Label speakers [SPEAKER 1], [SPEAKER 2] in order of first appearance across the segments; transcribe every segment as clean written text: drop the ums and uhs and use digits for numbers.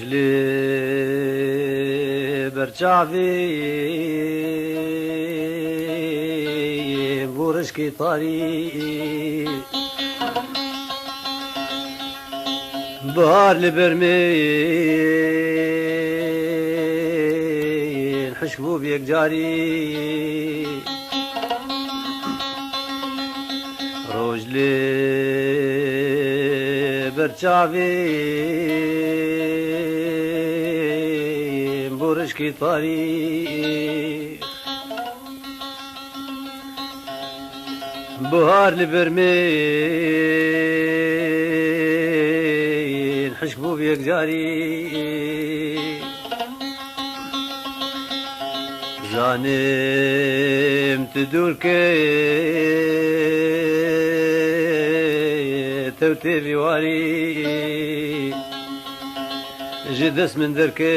[SPEAKER 1] روجلي برجع في بورشكي طريق بهار البرميل حشبو بيك جاري روجلي برجع في بورشكي طريق بهار البرميل حشبو بيك جاري جانم تدور كي توتي بيواري جدس من دركي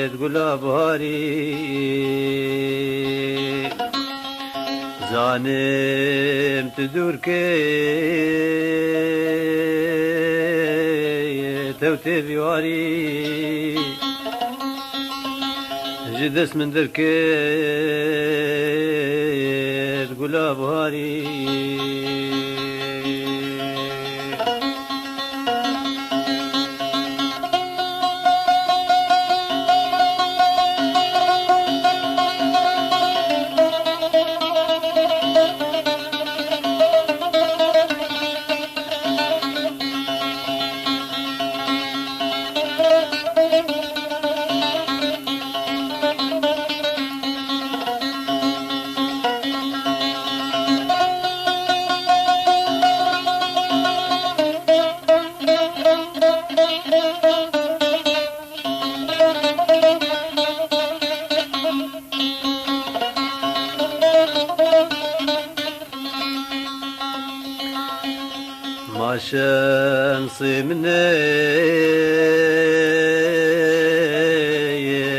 [SPEAKER 1] تقول بهاري جانم تدور كي توتي بيواري جدس من دركي تقول بهاري ما شمسي مني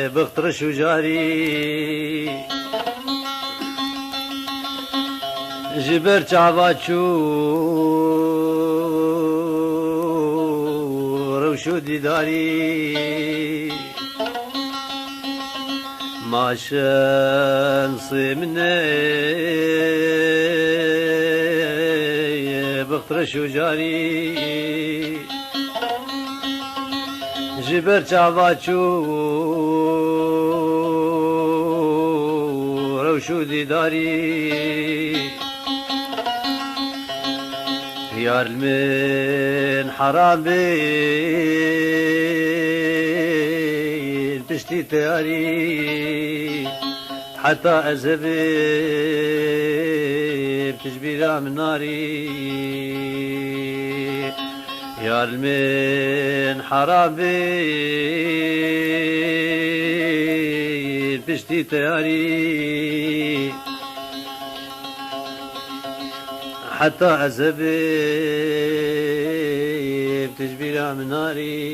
[SPEAKER 1] بخطر شجاري جبر عباتشور وشو ديداري ما شمسي مني بخطر شجاري جبر عباتشور وشو ديداري يار من حرام بين تشتي تياري حتى أزبي تجبيرها من ناري يار من حرام بين تشتي تياري حتى أزبي بتجبيرها من ناري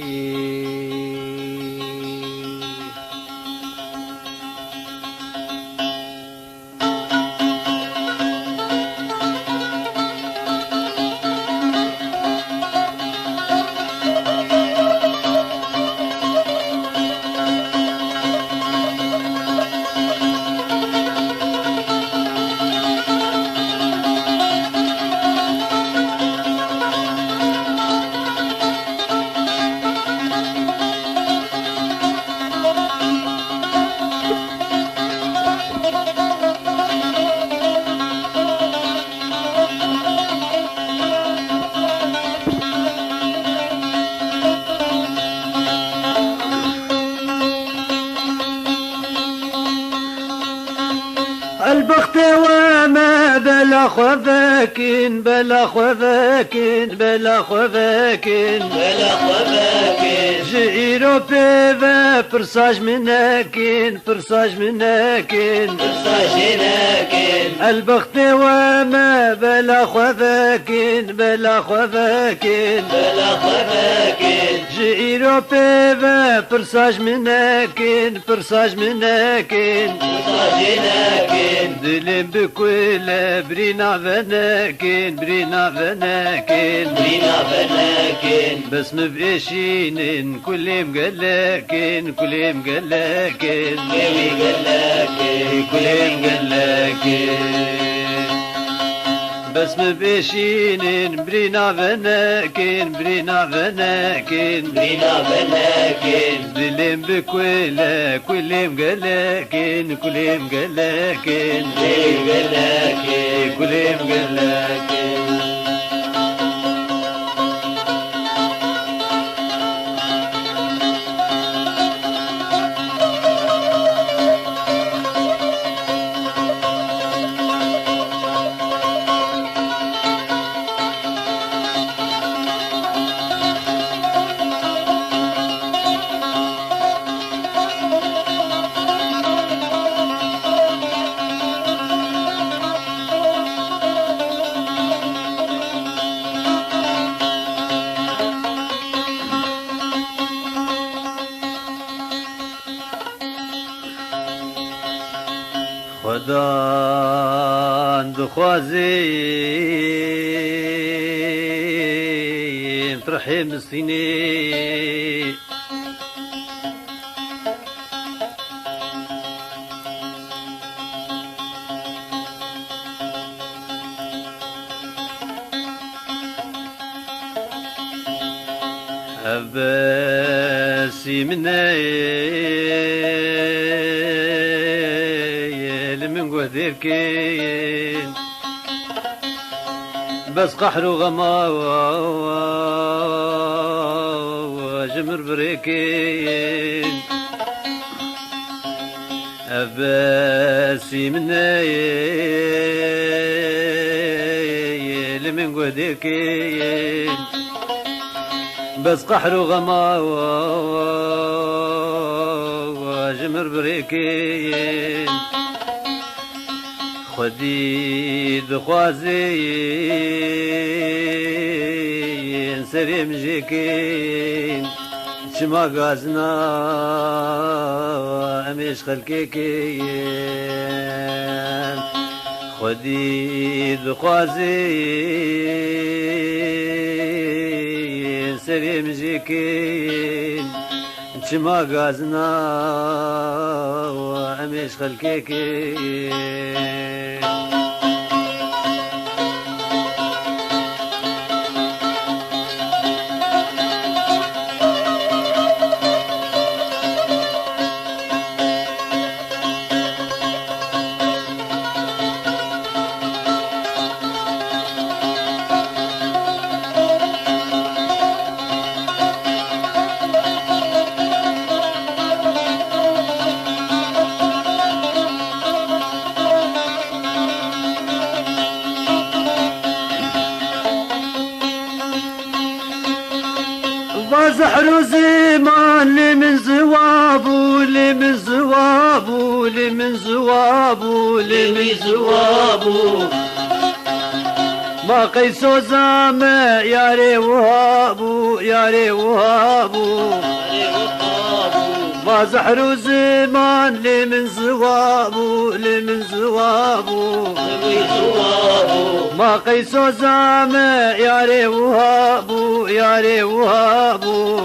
[SPEAKER 1] البخت وما بلا خفاكين بلا خفاكين بلا خفاكين
[SPEAKER 2] بلا خفاكين
[SPEAKER 1] جيرو بيبا فرساج مناكين فرساج مناكين
[SPEAKER 2] فرساج مناكين
[SPEAKER 1] البخت وما بلا خفاكين بلا خفاكين
[SPEAKER 2] بلا خفاكين
[SPEAKER 1] جيرو بيبا فرساج مناكين فرساج مناكين
[SPEAKER 2] فرساج مناكين
[SPEAKER 1] دلم بكل برينا فناكن برينا فناكن
[SPEAKER 2] برينا فناكن
[SPEAKER 1] بس مبقشين كل مقلكن كل مقلكن
[SPEAKER 2] كوي قلاكن
[SPEAKER 1] كل مقلكن بس مبقشين برينا فناكن برينا فناكن
[SPEAKER 2] برينا فناكن
[SPEAKER 1] دلم بكولا كل مقلكن كل مقلكن
[SPEAKER 2] كوي قلاكن
[SPEAKER 1] كل مقلكن خدا دخوازي ترحم السنين أباسي منايل من قدركين بس قحر وغما وجمر بريكين أباسي منايل من قدركين بس قحر وغما وجمر بريكين خدي دخوازين سريم جيكين شما غازنا أميش خلكيكين خدي دخوازين سريم جيكين شما غازنا وأميش خلكيكين وزحر زمان لمن زوابو لمن زوابو لمن زوابو لمن زوابو ما قيسو زامع يا وهابو يا وهابو وزحر زمان لمن زوابو لمن زوابو ما قيسو زامع يا وهابو يا وهابو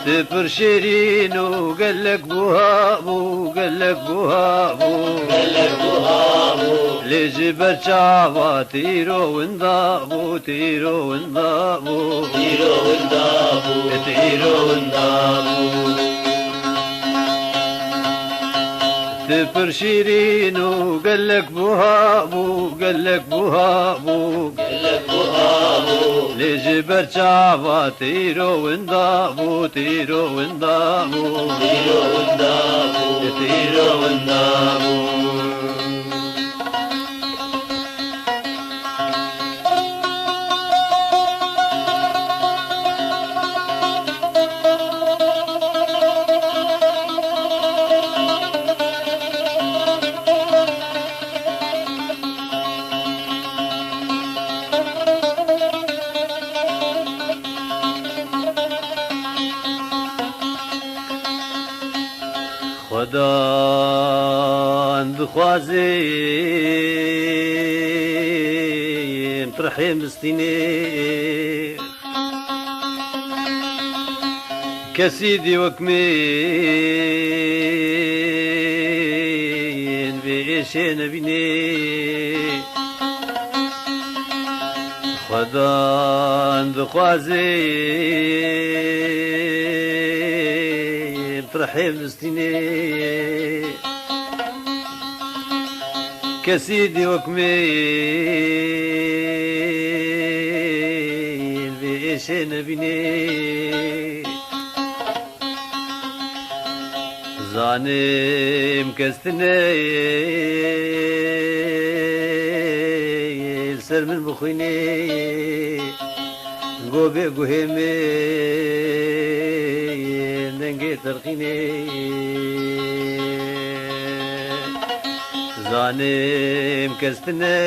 [SPEAKER 1] تفر شيرين وقال لك بوهابو قال لك بوهابو لجبل شعبا تيرو وندابو تيرو وندابو
[SPEAKER 2] تيرو وندابو
[SPEAKER 1] تيرو وندابو تفر شيرين وقال لك بوهابو قال لك بوهابو لجبل شعبا تيرو وندابو تيرو وندابو
[SPEAKER 2] تيرو وندابو
[SPEAKER 1] تيرو وندابو خدا دخوازي ترحم مستيني كسيدي وكمين بيشين بيني خدان دخوازي ترحم مستيني كسيدي وكمين بيشين بيني زانم كستني سر من بخويني قوبي قهمي ننقي ترخيني زانم كستني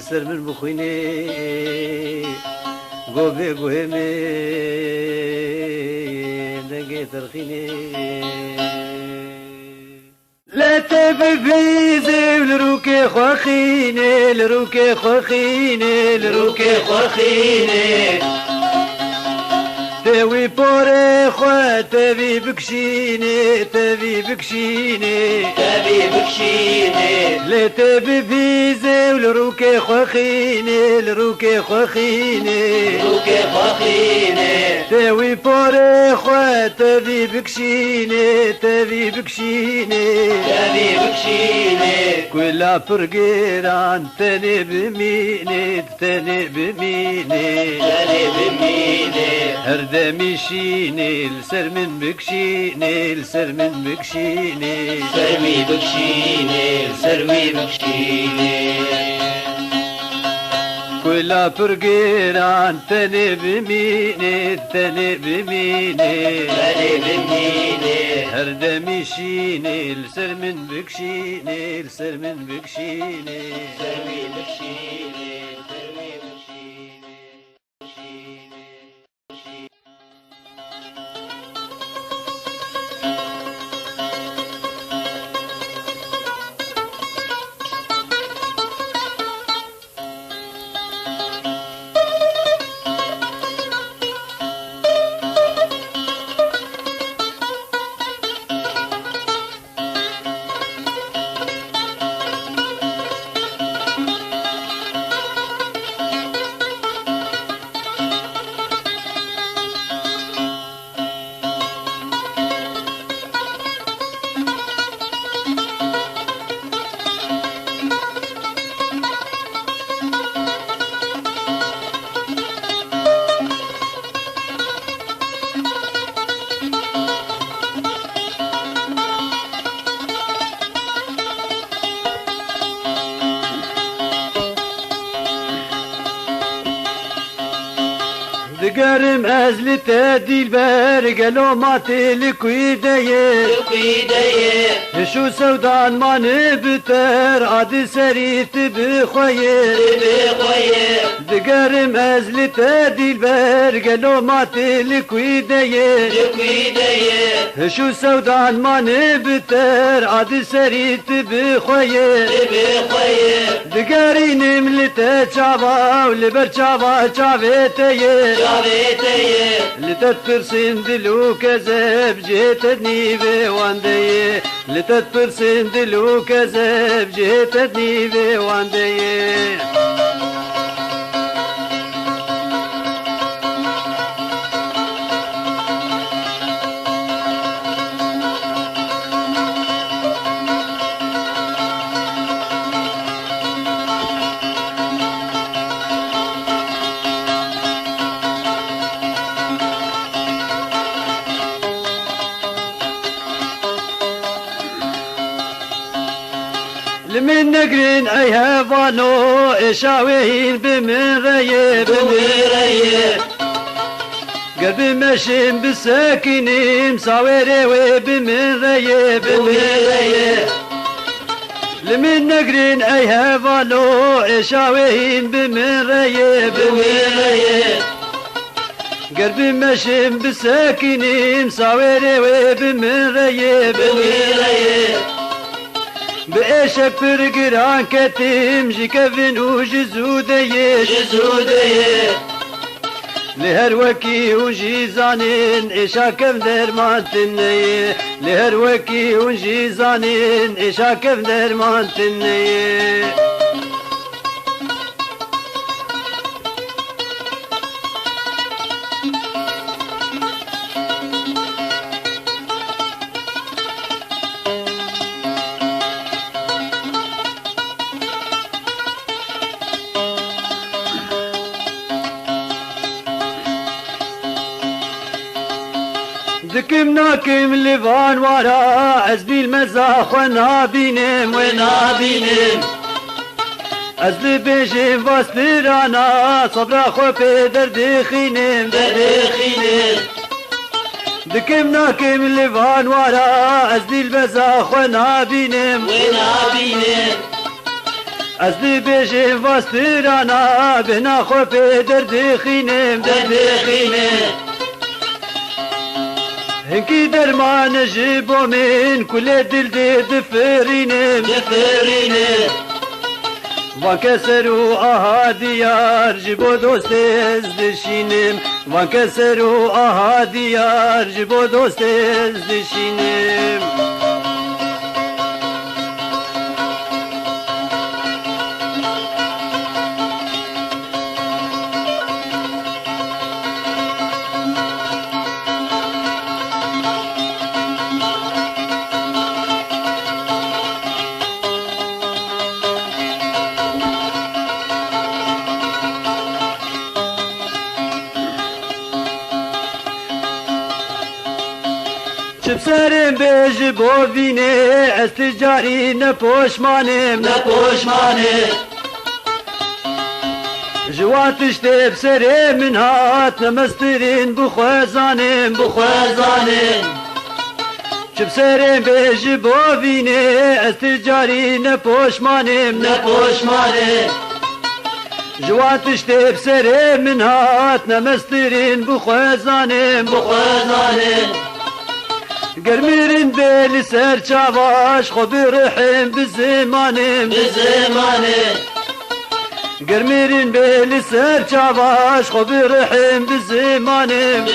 [SPEAKER 1] سر من بخويني قوبي قهمي ترخيني لا تبفيزي لروكي خوخيني لروكي خوخيني لروكي خوخيني تبي بوري خوا تبي بكشيني تبي بكشيني
[SPEAKER 2] تبي بكشيني
[SPEAKER 1] لا تبي فيزي لروكي خوخيني لروكي خوخيني
[SPEAKER 2] روكي خوخيني
[SPEAKER 1] تبي بوري خوا تبي بكشيني تبي بكشيني
[SPEAKER 2] تبي بكشيني
[SPEAKER 1] كل فرقيران تاني بميني تاني بميني
[SPEAKER 2] تاني بميني
[SPEAKER 1] هردمي شيني السر من بكشيني السر من بكشيني
[SPEAKER 2] سرمي بكشيني سرمي بكشيني
[SPEAKER 1] كل فرقيران تاني بميني تاني بميني
[SPEAKER 2] تاني بميني
[SPEAKER 1] هردمي شيني السر من بكشيني السر من بكشيني
[SPEAKER 2] سرمي بكشيني سرمي بكشيني
[SPEAKER 1] دقرم أزل تادي البار قالوا ما تلك ويديه
[SPEAKER 2] بكويديه
[SPEAKER 1] شو سودان ما نبتر عاد سريت بخويه
[SPEAKER 2] بخويه
[SPEAKER 1] دقرم أزل تادي البار قالوا ما تلك ويديه
[SPEAKER 2] بكويديه
[SPEAKER 1] شو سودان ما نبتر عاد سريت بخويه
[SPEAKER 2] بخويه
[SPEAKER 1] دقارين ملتا شعبا ولبر شعبا شعبتيه
[SPEAKER 2] شعبتيه
[SPEAKER 1] لتترسن دلو كذب جيتني بوانديه لتترسن دلو كذب جيتني بوانديه لمن نقرين اي هفانو اشاوين بمن ريب
[SPEAKER 2] بمريه
[SPEAKER 1] قلبي ماشين بالساكنين مساوري وبمن ريب
[SPEAKER 2] بمريه
[SPEAKER 1] لمن نقرين اي هفانو اشاوين بمن ريب
[SPEAKER 2] بمريه
[SPEAKER 1] قلبي ماشين بالساكنين مساوري وبمن ريب
[SPEAKER 2] بمريه
[SPEAKER 1] بإيشك برقران كتيم جي كفن وجزوديش لهروكي ونجي زانين إيشا كم درمان تنية لهروكي ونجي زانين إيشا كم درمان تنية دكم ناكم لفان ورا عزبي المزاخ ونابينم أزل بيجيم باسترانا صبر خو في درد خينم دكم ناكم لفان ورا عزبي المزاخ ونابينم أزل بيجيم باسترانا بنا خو في درد خينم هنكي درمان جيبو من كل دل دفرينم وانكسروا أهاديار جيبو دوستيز دشينم وانكسروا أهاديار جيبو دوستيز دشينم بسرم بيج بوفيني استجاري نپوشمانم جواتش تب سري من هات نمسترين بخوزانم بسرم بيج بوفيني استجاري نپوشمانم جواتش تب سري من هات نمسترين بخوزانم قرميرين بيلي سر چاواش خو برحم بزمانم قرميرين بيلي سر چاواش خو برحم بزمانم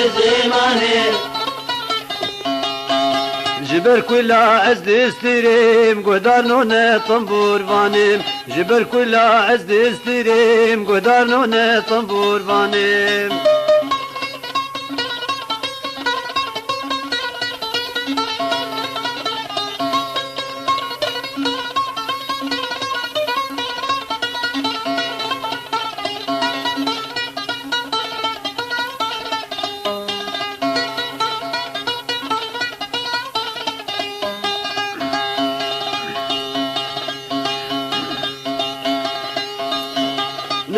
[SPEAKER 1] جبر كلا عز دستريم قدار نونة طنبور فانم جبر كلا عز دستريم قدار نونة طنبور فانم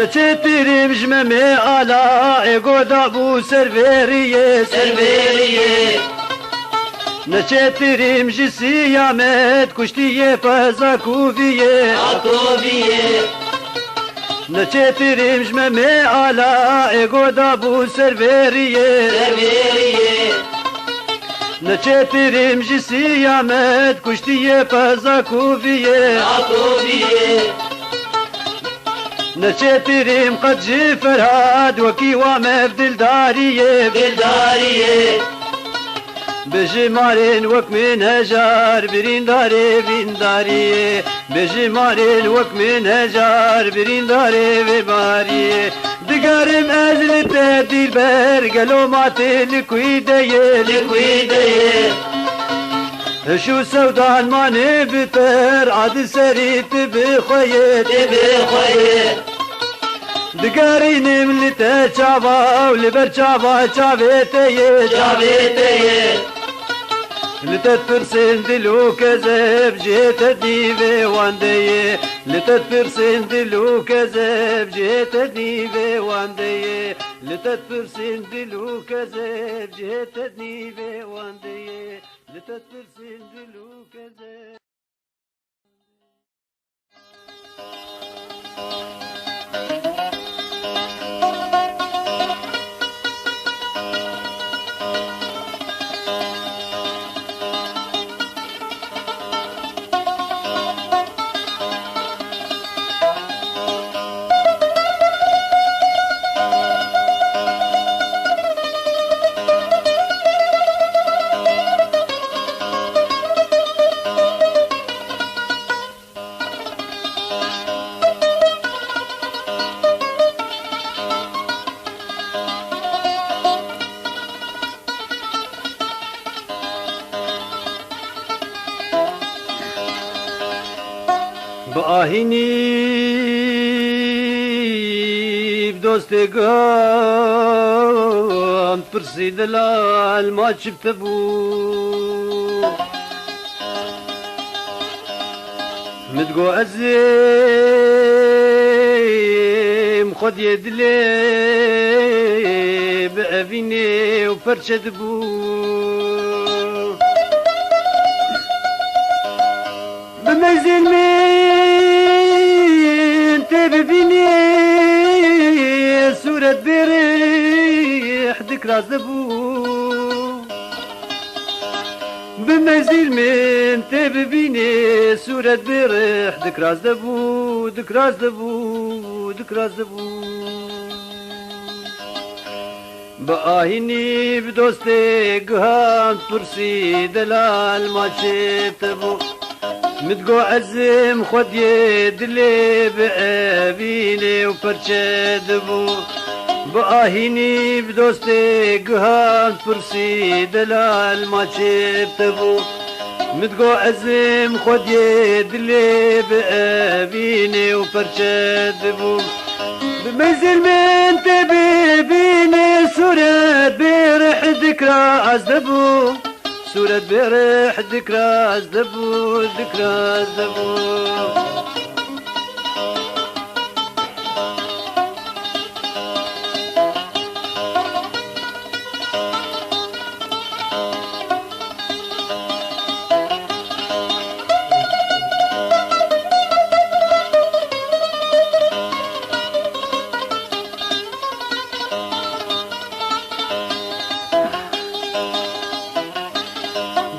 [SPEAKER 1] نچتریم جممه آلا ایگو دابو سرورية نچتریم جسیامت کشتیه پزا کوفیه نچتریم جممه آلا ایگو دابو سرورية نچتریم جسیامت کشتیه پزا کوفیه نچتریم قد جي فرهاد وكي وامف دلدارية بجمارين وك من هجار برين داري بين داري بجمارين وك من هجار برين داري بباري دقارم أزل تهدي البر قالوا ماتي لكويدي شو سودان ما نبتر عاد سريت بخيط دقارين من تشابا ولبر تشابا تشابيتي لتتفرسن دلو كذب جيت ديبي واندي لتتفرسن دلو كذب جيت ديبي واندي لتتفرسن دلو كذب جيت ديبي واندي لتتفرسن دلو كذب بآهینی بدوستگان پرسی دلال ما چبت بو متقو عزيم خد يدلي بأبيني وفرشد بو بمزين من تببيني صورة بريح ذكرى زبو بمزيل من تببيني صورة بريح ذكرى زبو ذكرى زبو ذكرى زبو بآهيني بدوستي قهام ترسي دلال ما شتبو متقو عزم خد يدلي بأبيني وفرشد بو بآهيني بدوستي قهام فرسي دلال ما شبتبو متقو عزم خد يدلي بأبيني وفرشد بو بمنزل من تبيبيني صورة برح ذكرى عزدبو صورة برح ذكرى عزدبو ذكرى عزدبو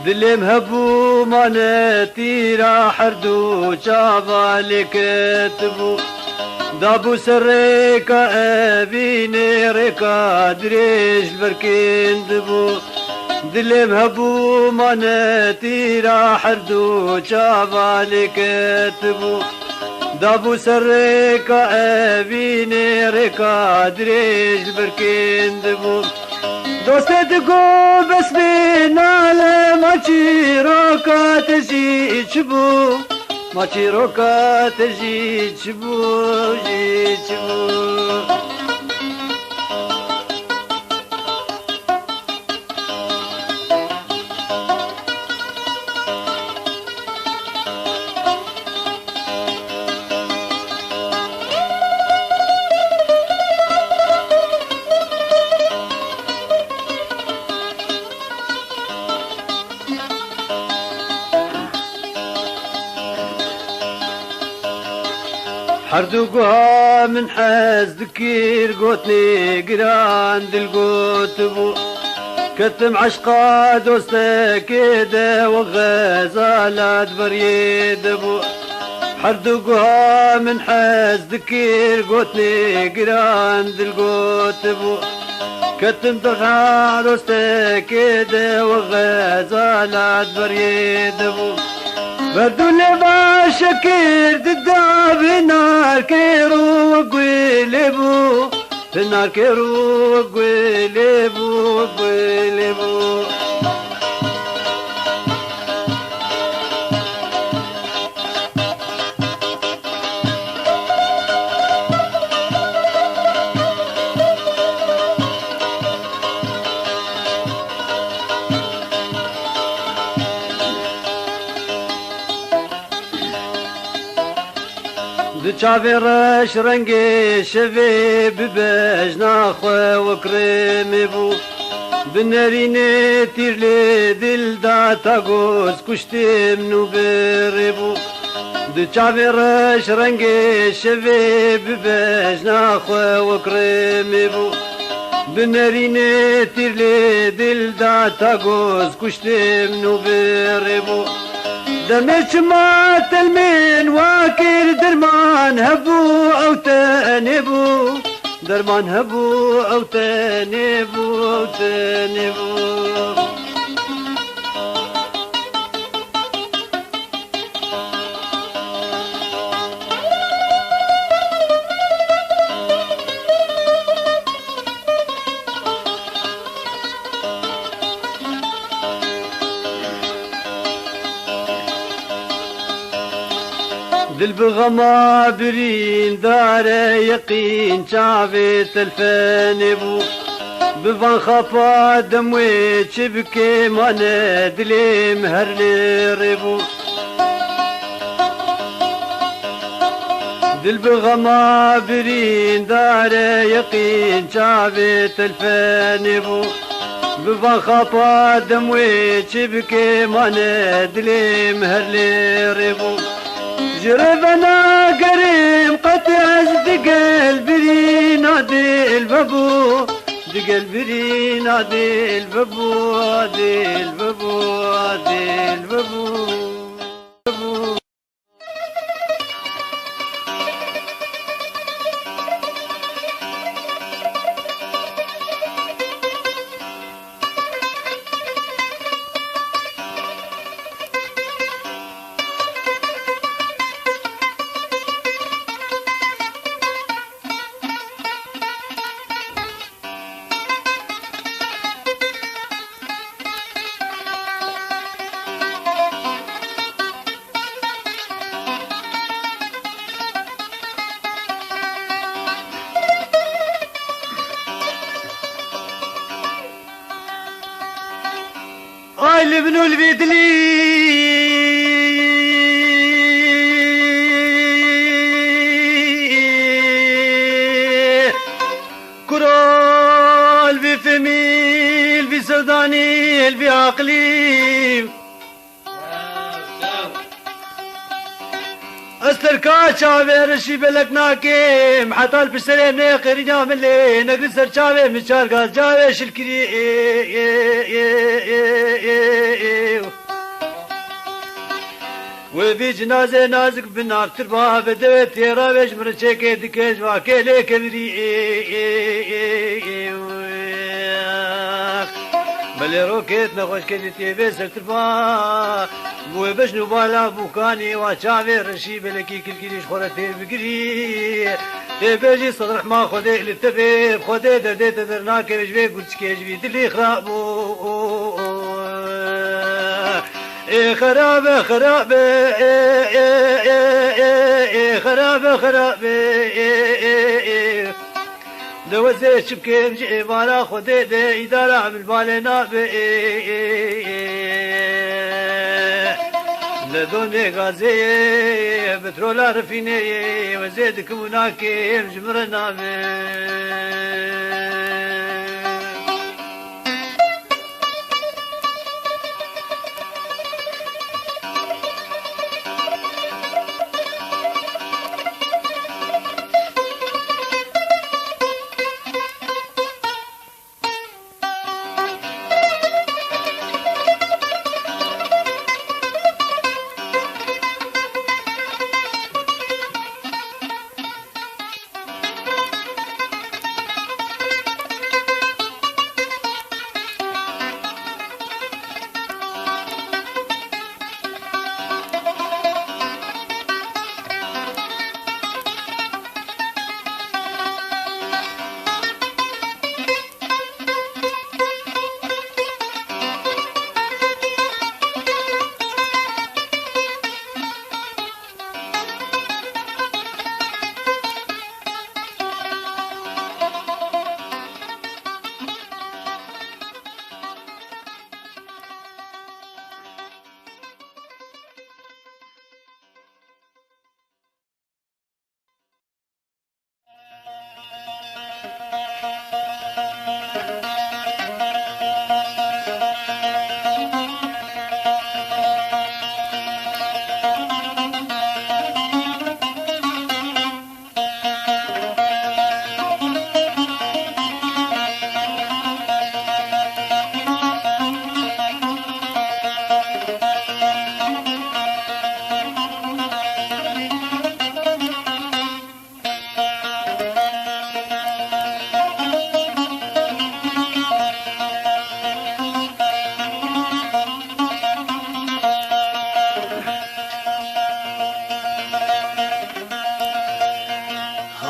[SPEAKER 1] دلم هبو مانتي راح ردو شابالي كتبو دابو سريكا ابيني ريكا دريش بركين دبو دلم هبو مانتي راح ردو شابالي كتبو دابو سريكا ابيني ريكا دريش بركين دبو دوستت گو بس بینال ماچی روکا تجی چبو ماچی روکا تجی چبو جی چبو حردوقها من حز ذكير قوتني قران دل قوتبو كتم عشقا دوستا كده وغزالات بريدبو حردوقها من حز ذكير قوتني قران دل قوتبو كتم دغا دوستا كده وغزالات بريدبو بردو لما شكر ددا بنار كيرو وقويلبو بنار كيرو وقويلبو وقويلبو چاوی رش رنگی شوی ببجنا خو وکرمی بو بنرینه تیرلی دل دا تاگوز کشتیم نو بری بو دو چاوی رش رنگی شوی ببجنا خو وکرمی بو بنرینه تیرلی دل دا تاگوز کشتیم نو بری بو دمرش ما تلمين واكر درمان هبو او تانبو درمان هبو او تانبو او تانبو دل بغما برين دار يقين شعبي تلفاني بو بفان خفا دموي شبكي مانا دلي مهرلي ريبو دل بغما برين دار يقين شعبي تلفاني بو بفان خفا دموي شبكي مانا دلي مهرلي ريبو جربنا قريم قطع دقل بري نادي البابو دقل بري نادي البابو نادي البابو نادي البابو هاي اللي بنو البيدلي كرول بفميل بسوداني بعقلي استركا شاوي رشي بلك ناكيم حتى البسرين قرينا من لي نقصر شاوي من شارقاز جاوي شلكري وفي جنازة نازك بالنار تربا بدوت يراويش مرشيكي دكيش واكيلي كبري بلي روكيت نخوش كدتي بيسر تربا بوي باش نبالا بوكاني وشافي رشي بلكي كلكيش خورتي بقري تبيجي صدرح ما خدي للتبيب خدي دردي تدرناك بجبي قلتش كيجبي دلي خرابو خرابة خرابة خرابة خرابة دوزي شبكي مجي مالا خدي دي إدارة عمل بالنا لدوني غازي بترولا رفيني وزيدك مناكي مجمرنا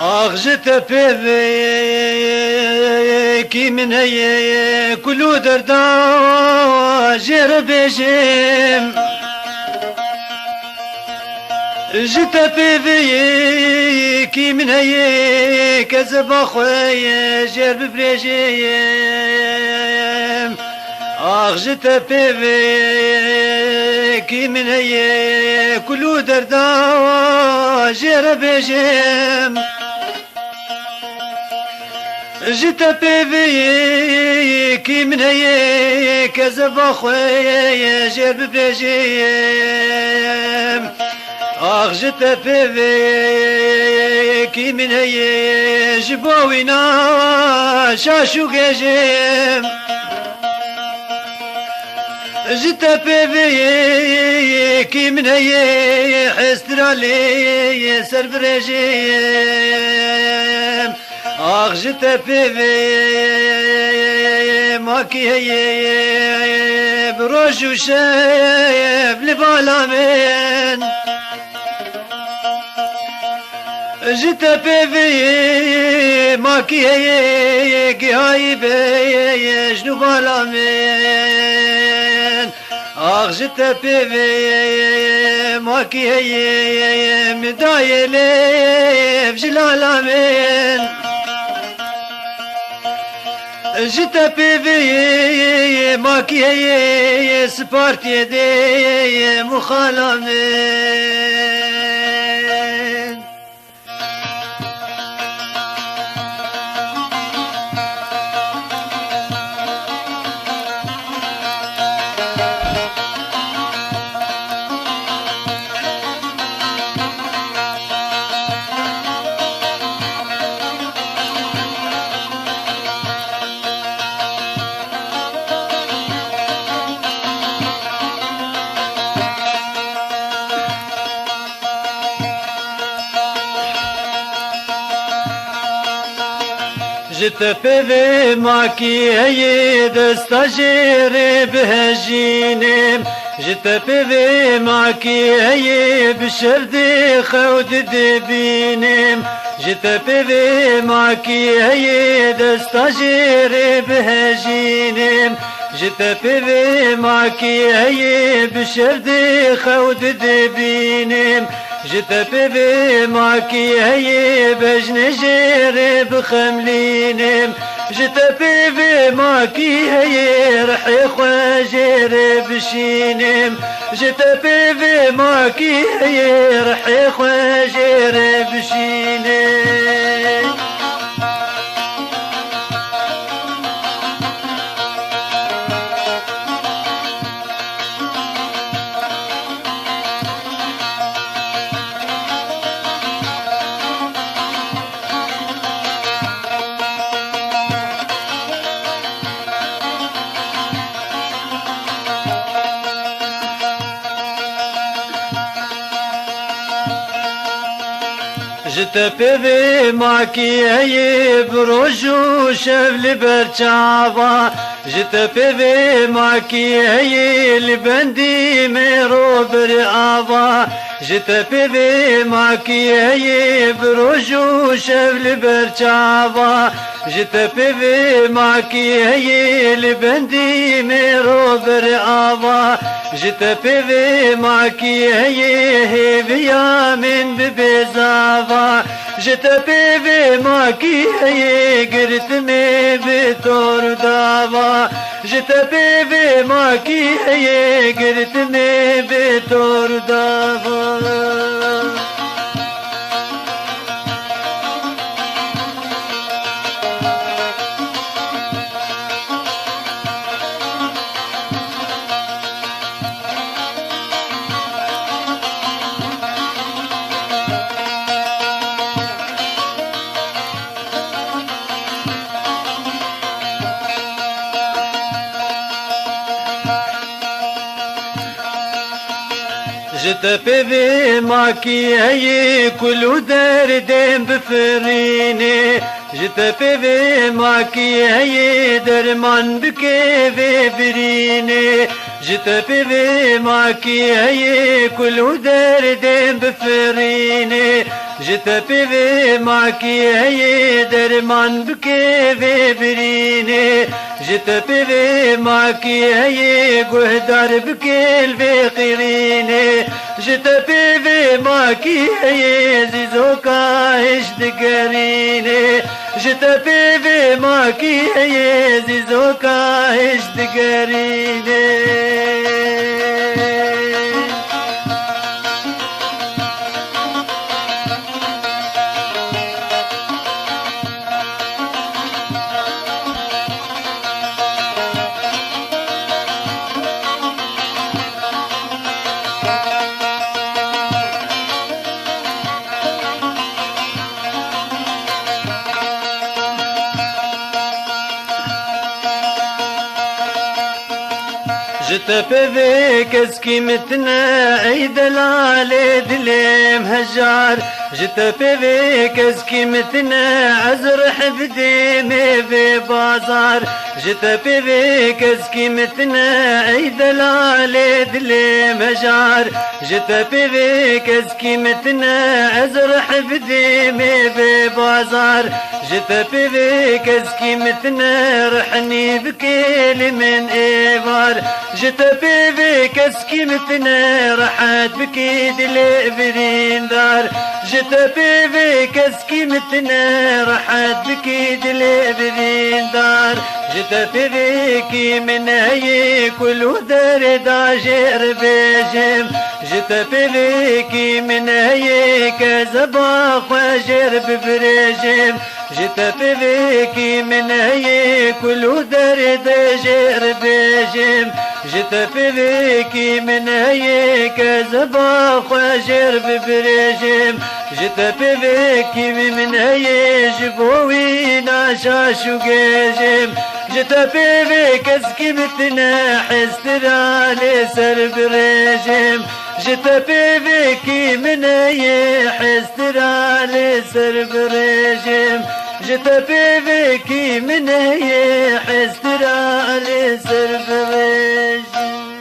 [SPEAKER 1] أخجت بذيكي من هي كل دردا جرب جيم جت بيبي كي من هي كذب اخويا جرب بريجيم اخ جت بيبي كي من هي كلو دردا جرب جيم جت بيبي كي من هي كذب اخويا جرب بريجيم اخ جت بيبي كي من هي جبوينا شاشو جيم جت بيبي كي من هي حسترالي سر برجيم اخ جت بيبي ماكي هي بروج وشايف لبالامين جت بيبي ماكي هي قايبه جنوب الامين اخ جت بيبي ماكي هي مدايله بجلال امين جت بيبي ماكي هي سبارتي دي مخالمين جت بيبي ماكي هي دستاجير بهجينم جت بيبي ماكي هي بشردي خود دبينم جت بيبي ماكي هي دستاجير بهجينم جت بيبي ماكي هي بشردي خود دبينم جت بيبي ماكي هي بجنجير بخملينم جت بيبي ماكي هي رحي خواجير بشينم جت بيبي ماكي هي رحي خواجير بشينم جت بيبي ماكي هي بروجو شبل برچاوا جت بيبي ماكي هي لبندي ميرو برعاوا جت بيبي ماكي هي بروجو شبل برچاوا جت بيبي ماكي هي لبندي ميرو برعاوا جت بيبي ماكي هي بيا من ببزاوا جت بيبي ماكي هي قرتني بتور داوا جت بيبي ماكي هي قرتني بتور داوا جت بيبي ماكي هي كل دردين بفريني جت بيبي ماكي هي درمان بكيفي بريني جت بيبي ماكي هي كل دردين بفريني جت بيبي ماكي هي درمان بكيفي بريني جت بيبي ماكي هي قهدر بكيل في قريني جتا بيفي ماكي زيزو كاش دقريني جتا بيفي ماكي زيزو كاش دقريني جت بذي كسكي متنا عيد العالي دلي مهجار جت بذي كسكي متنا عزر حبدي في بازار جت بذي كسكي متنا عيد العالي دلي مهجار جت بذي كسكي متنا عزر حبدي في بازار جت بذي كسكي متنا رحني بكيل من إيبار جت بيبي كسكي متنا رحت بكي دلي برين دار جت بيبي كسكي متنا رحت بكي دلي برين دار جت بيبي من هي كل دار داجر بجم جت بيبي من هي كزباخ وجر ببرجم جت بيبي من هي كل دار داجر بجم جت بذيكي من هيك زباخ وجر ببرجم جت بذيكي من هيك بوي ناشاش وقجم جت بذيك اسكبتنا حسترالي سر برجم جت بذيكي من هيك حسترالي سر برجم جت بذيكي من هيك حسترالي سر برجم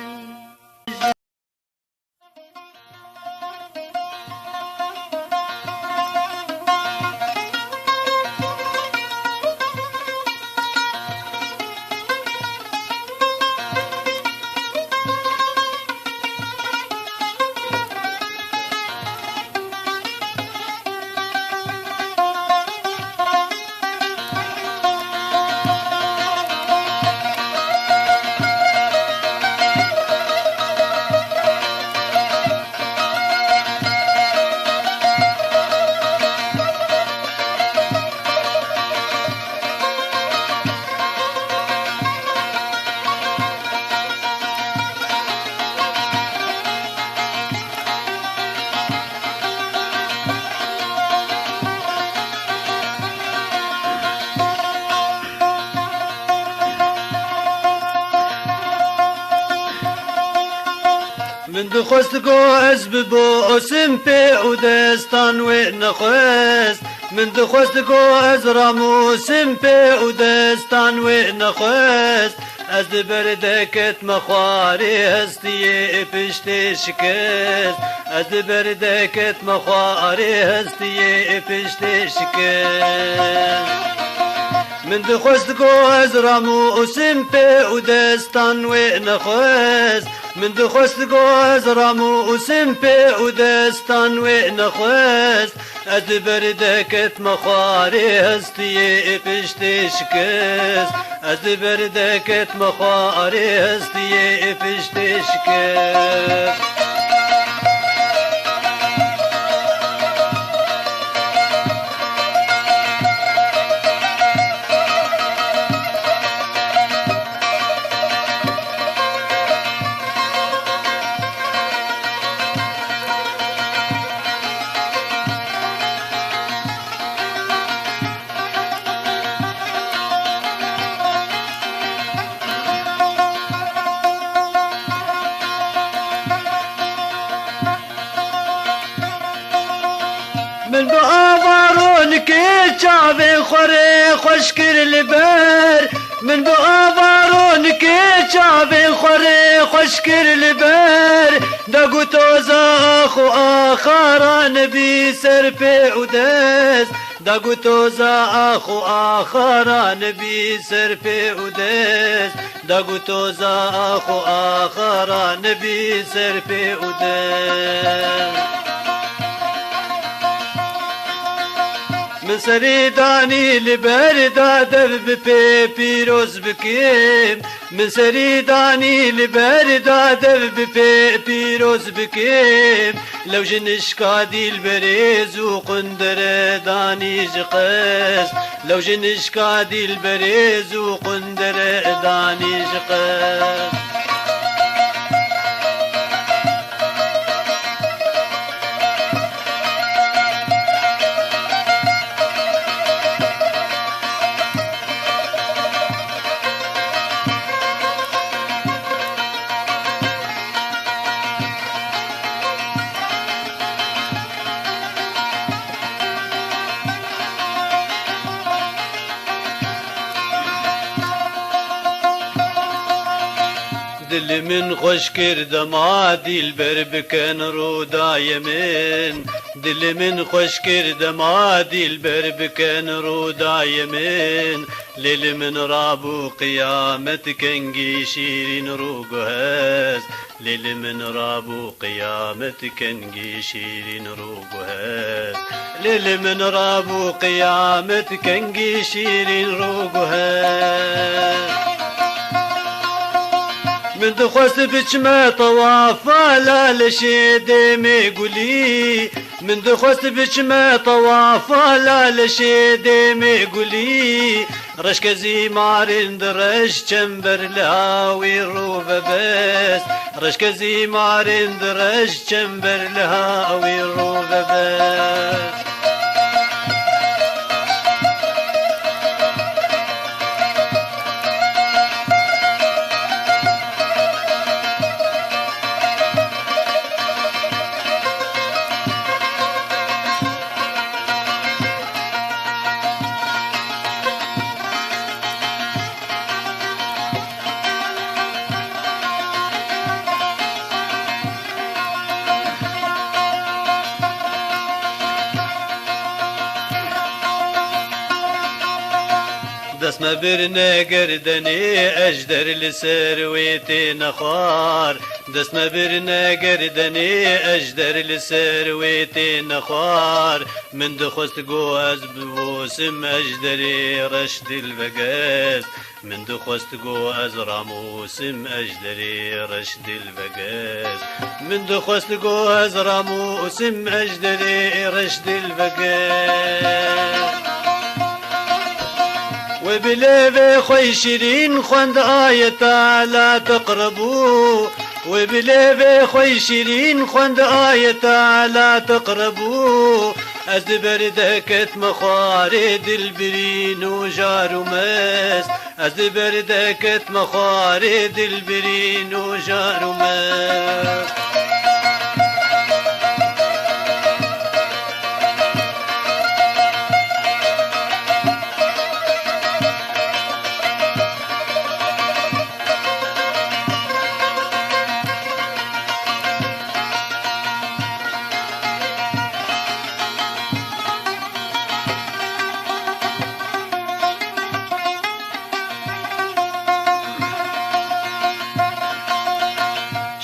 [SPEAKER 1] من دخست قوس ببوسم في ودستان ونخست من دخست قوس راموسم في ودستان ونخست از بردكت مخاري هستي پشت شكست از بردكت مخاري هستي پشت شكست من دخست قوس راموسم في ودستان ونخست من دخست قوس راموسم في ودستان ونخست از بردكت مخاري هستي پشت شكست از بردكت مخاري هستي پشت شكست من بآبارون كي شعبي خوري خوشكر البر من بآبارون كي شعبي خوري خوشكر البر دقو توزا أخو آخران بي سر في ودس داگو توزا آخو آخران بی سر پی ودست داگو توزا آخو آخران بی سر پی ودست من سری دانی لبر دادر بپی پیروز بکیم من سری دانی لبر دادر بپی پیروز بکیم لو جنش کادیل بریز و قندر دانی جقس لو جنش کادیل بریز و قندر دانی جقس دل من خوش کردما دل بر بکن رو دایمن دل من خوش کردما دل بر بکن رو دایمن لیل من رابو قیامت کنگی شیرین رو گهست لیل من رابو قیامت کنگی شیرین رو گهست لیل من رابو قیامت کنگی شیرین رو گهست من دخوست بچما طوافا لا لشيدي ميقولي من دخوست بچما طوافا لا لشيدي ميقولي رشك زيمارين درش چنبر لهاوي روبة بس رشك زيمارين درش چنبر لهاوي روبة بس دست ما برنا قردني أجدر لسرويتي نخار دست ما برنا قردني أجدر لسرويتي نخار من دخست قواز بوسم أجدري رشد البقاس من دخست قواز راموسم أجدري رشد البقاس من دخست قواز راموسم أجدري رشد البقاس وبليفي خوي شيرين خوند آية لا تقربوا وبليفي خوي شيرين خوند آية لا تقربوا أزبر دكت مخارد البرين وجار وماس أزبر دكت مخارد البرين وجار وماس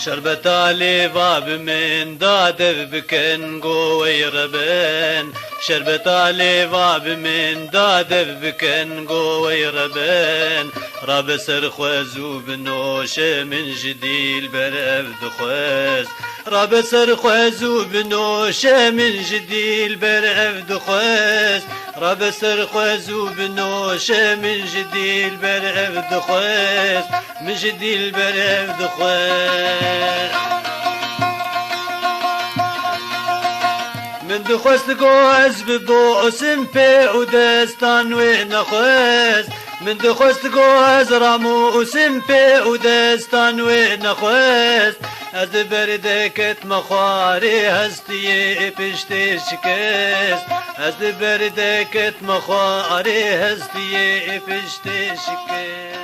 [SPEAKER 1] شربت علي باب من دادر بكن قوي ربن شربت علي باب من دادر بكن قوي ربن راب سرخوز وبنوش من جديل برف دخوز راب سرخوز وبنوش من جديل برف دخوز راب سرخوز وبنوش من جديل برف دخوز من جديل برف دخوز من دخوست قوز ببوسم في ودستان ونخوز من دخوست قوز راموسم في ودستان ونخوز از بردكت مخاري هستي پشت شكست از بردكت مخاري هستي پشت شكست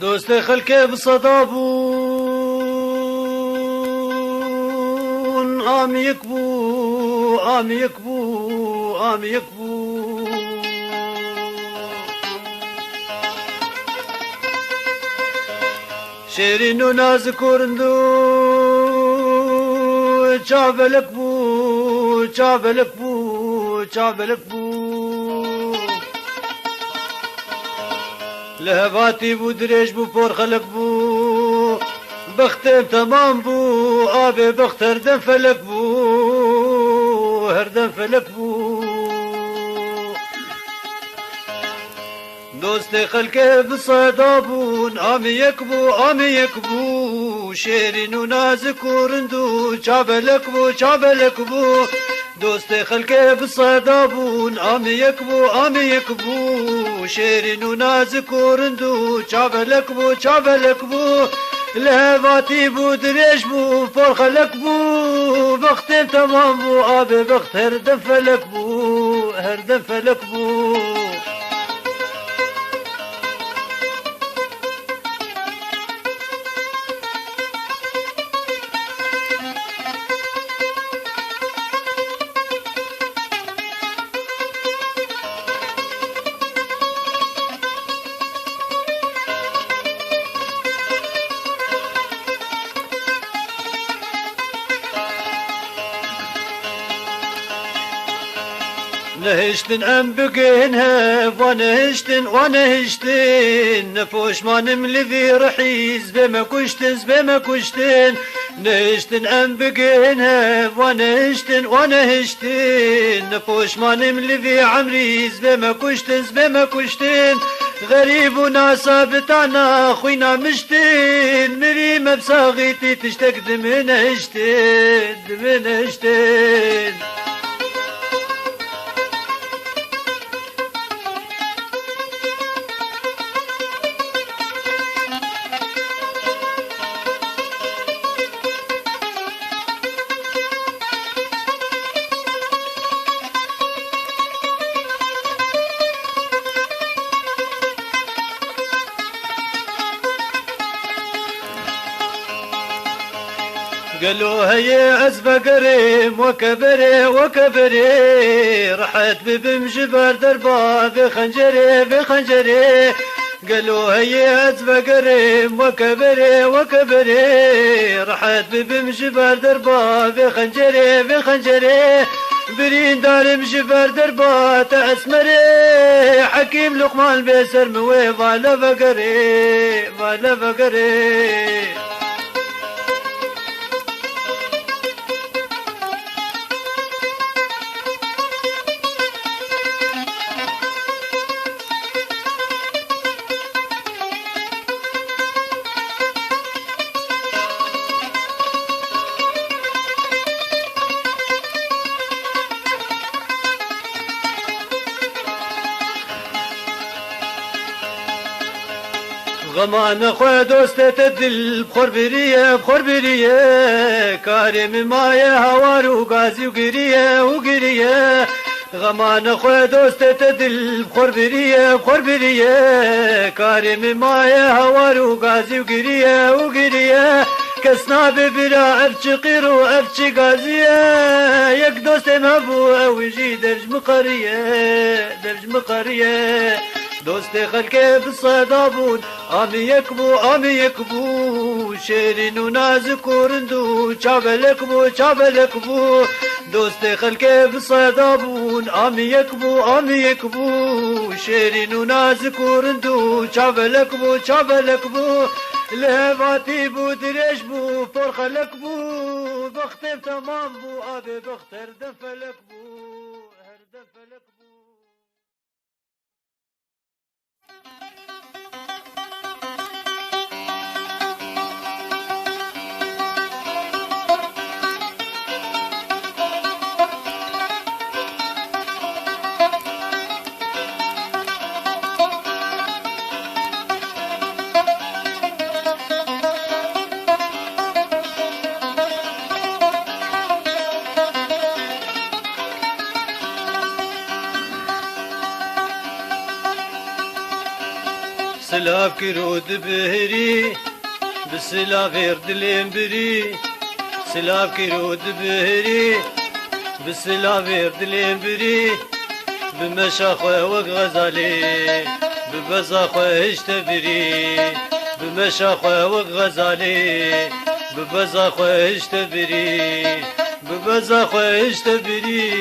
[SPEAKER 1] دوست خلق بصدابون عم يكبو عم يكبو عم يكبو شيرين وناز كورندو چابلك بو چابلك بو چابلك بو لهباتي بو دريج بو بور خلق بو بختم تمام بو آبي بخت هردم فلك بو هردم فلك بو دوست خلق بصدابون آمي يكبو آمي يكبو شيرين وناز كورندو چابلك بو چابلك بو دوست خلق بصدابون آمي يكبو آمي يكبو شيرين وناز كورندو چابلك بو چابلك بو لهواتي بو دريش بو فور خلق بو بختم تمام بو آبي بخت هردم فلك بو هردم فلك بو نهشتن ام بقينها ونهشتن ونهشتن نفوش ما نملذي رحيز بما كشتن بما كشتن نهشتن ام بقينها ونهشتن ونهشتن نفوش ما نملذي عمريز بما كشتن بما كشتن غريب وناسا بتانا خوينا مشتن مريم بساغيتي تشتك دمن هشتن دمن هشتن قالوا هي عزبة قريم وكبري وكبري رحت بمجبر دربا بخنجري بخنجري قالوا هي عزبة قريم وكبري وكبري رحت بمجبر دربا بخنجري بخنجري برين دار مجبر دربا تأسمري حكيم لقمان بيسر موي بالا بقري بالا بقري غمان خو دوست تدل بخور بريه بخور بريه كارم مايه هوار وغازي وقريه وقريه غمان خو دوست تدل بخور بريه بخور بريه كارم مايه هوار وغازي وقريه وقريه كسنا ببرا افشي قيرو افشي غازيه يك دوست مهبو او يجي درج مقريه درج مقريه دوست خلق بصدابون آمي يكبو آمي يكبو شيرين وناز كورندو چابلك بو چابلك بو دوست خلق بصدابون آمي يكبو آمي يكبو شيرين وناز كورندو چابلك بو چابلك بو لهواتي بو دريش بو فور خلق بو بختم تمام بو آبي بخت هردم فلك بو هردم فلك بو سلاف كرود بهري بسلاف دلين بري سلاف كرود بهري بسلاف دلين بري بمشاخوه وغزالي ببزاخوه اشتبري بمشاخوه وغزالي ببزاخوه اشتبري ببزاخوه اشتبري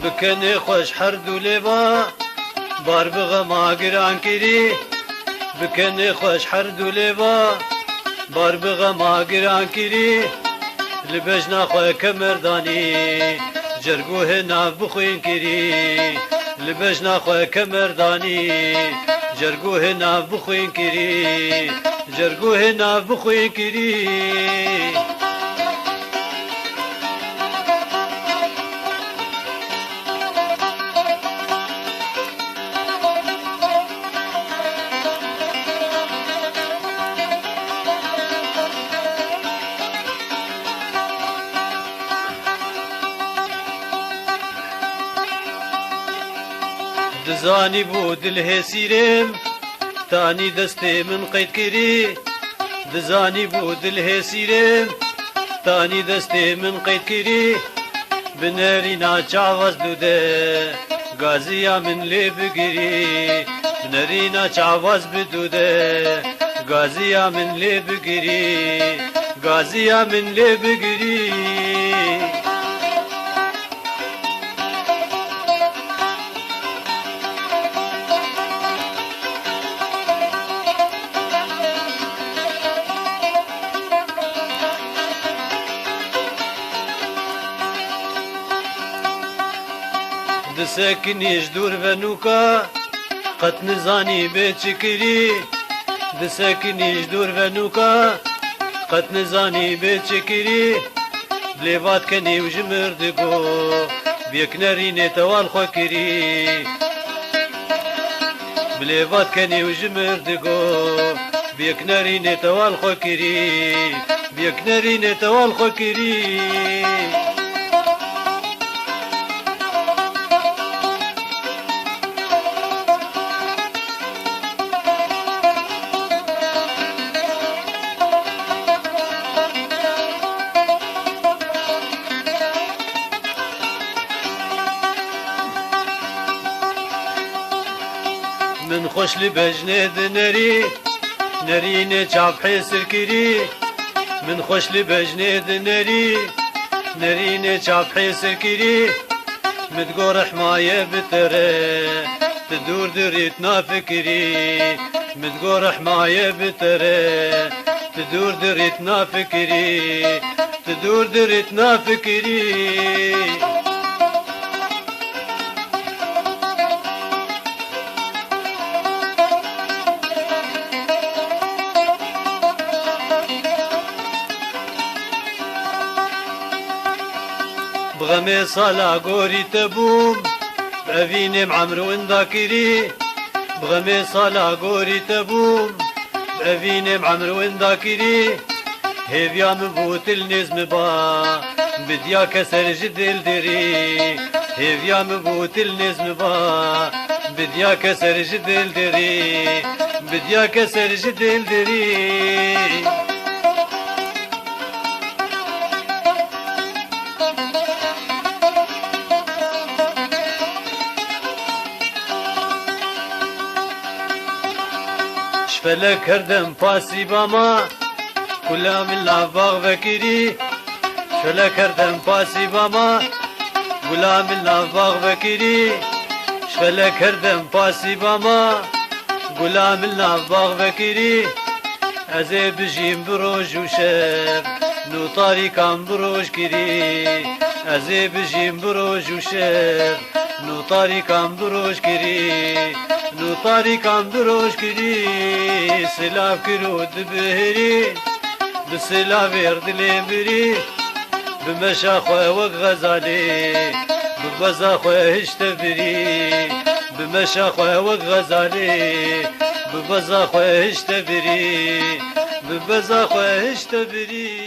[SPEAKER 1] بكني خوش حرد ولبا بار بغما قران كري بكني خوش حرد ولبا بار بغما قران كري لبجنا خوي كمرداني جرقوه ناف بخوين كري لبجنا خوي كمرداني جرقوه ناف بخوين كري جرقوه ناف بخوين كري دزاني بود الهسيرم تاني دستي من قيد كري دزاني بود الهسيرم تاني دستي من قيد كري بنارينا چاوز دوده غازيا من لي بگري بنارينا چاوز بدوده غازيا من لي بگري غازيا من لي بگري دسكنيش دور بنوكا قد نزاني بيتشكري دسكنيش دور بنوكا قد نزاني بيتشكري بليفات كني وجمر دقو بيكنري نتوال خوكري بليفات كني وجمر دقو بيكنري نتوال خوكري بيكنري نتوال خوكري من خوش لبجنة نري نريني چاپ حسر كري من خوش لبجنة نري نريني چاپ حسر كري متقور حماية بتره تدور دريتنا فكري متقور حماية بتره تدور دريتنا فكري تدور دريتنا فكري بغمي صالا قوري تبوم بأفيني معمرو انداكري بغمي صالا قوري تبوم بأفيني معمرو انداكري هيفيا مبوت النزم با بديا كسر جدل دري هيفيا مبوت النزم با بديا كسر جدل دري بديا كسر جدل دري شفلا کردم پاسی باما کلا من لافاق بکری شفلا کردم پاسی باما کلا من لافاق بکری شفلا کردم پاسی باما کلا من لافاق بکری از بجیم بروج و شب نو طاریکم بروج کری از بجیم بروج و شب نو طاریکم بروج کری نو طاریکم بروج کری سلاف کرود بهری بسلاف اردلیم بری بمشا خواه وک غزالی ببزا خواه هشت بری بمشا خواه وک غزالی ببزا خواه هشت بری ببزا خواه هشت بری